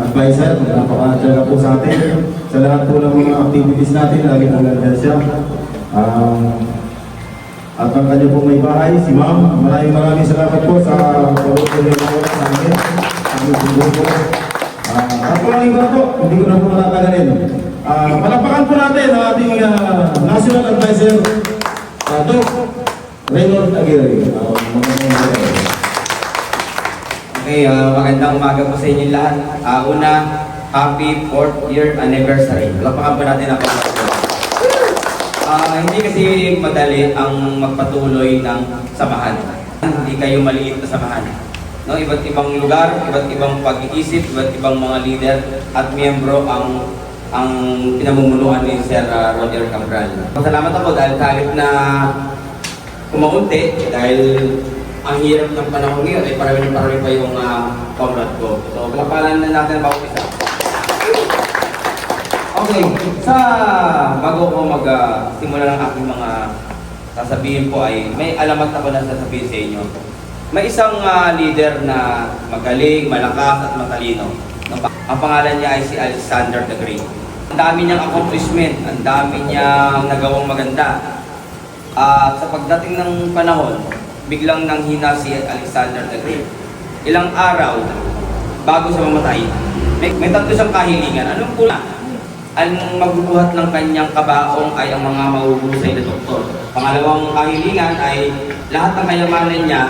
advisor, napaka-tsaga po sa atin. Sa lahat po ng mga activities natin, lagi po nandiyan siya. At ang kanya po may bahay, si Ma'am. Maraming salamat po sa pag-uwi po sa amin. At walang iba po, hindi ko na po natagarin. Palapakan po natin ang ating National Advisor, Doc Raymond Aguirre. Okay, magandang umaga po sa inyo lahat. Una, happy 4th year anniversary. Palapakan po natin ang pagpapatuloy. Hindi kasi madali ang magpatuloy ng samahan. Hindi kayo maliit na samahan. No, iba't ibang lugar, iba't ibang pag-iisip, iba't ibang mga leader at miyembro ang pinamumunuan ni Sir Roger Cabral. Salamat ako dahil kahit na kumaunti, dahil ang hirap ng panahon ngayon ay parami pa yung comrade ko. So, palapalan na natin bawat isa. Okay, bago ko mag-simula ng aking mga sasabihin po ay may alamat ako na sasabihin sa inyo. May isang leader na magaling, malakas at matalino. Ang pangalan niya ay si Alexander the Great. Ang dami niyang accomplishment, ang dami niyang nagawang maganda. At sa pagdating ng panahon, biglang nanghina si Alexander the Great. Ilang araw bago siya mamatay, may tatlo siyang kahilingan. Anong pula? Ang magbubuhat ng kanyang kabaong ay ang mga mahuhusay na doktor. Pangalawang kahilingan ay lahat ng kayamanan niya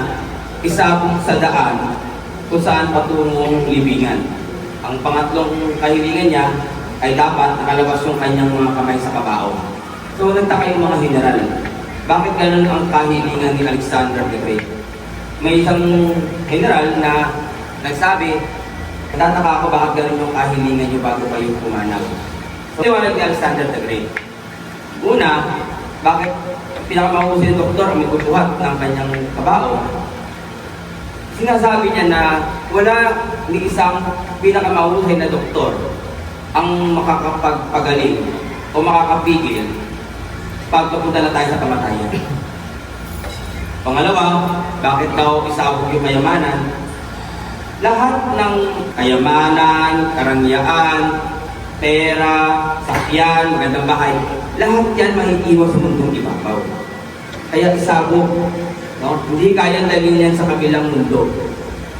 isabong sa daan kung saan patungong libingan. Ang pangatlong kahilingan niya ay dapat nakalabas yung kanyang mga kamay sa kabaong. So nagtaka yung mga general. Bakit ganun ang kahilingan ni Alexander the Great? May isang general na nagsabi, natataka ako bakit ganun yung kahilingan niyo bago kayo pumanaw. So, liwanag ni Alexander the Great. Una, bakit pinakamahusay ng doktor ang magbubuhat ng kanyang kabao? Sinasabi niya na wala ni isang pinakamahusay na doktor ang makakapagpagaling o makakapigil pagpapunta na tayo sa kamatayan. Pangalawa, bakit daw isabog yung kayamanan? Lahat ng kayamanan, karangyaan, pera, sakyan, magandang bahay, lahat yan mahiiwas sa mundong ibabaw. Kaya isabog, no? Hindi kayang dalhin yan sa kabilang mundo.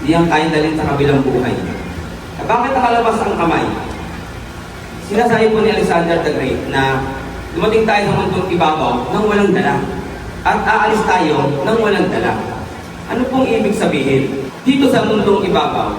Hindi yan kayang dalhin sa kabilang buhay. Bakit nakalabas ang kamay? Sinasabi po ni Alexander the Great na dumating tayo sa mundong ibabaw nang walang dala. At aalis tayo nang walang dala. Ano pong ibig sabihin? Dito sa mundong ibabaw,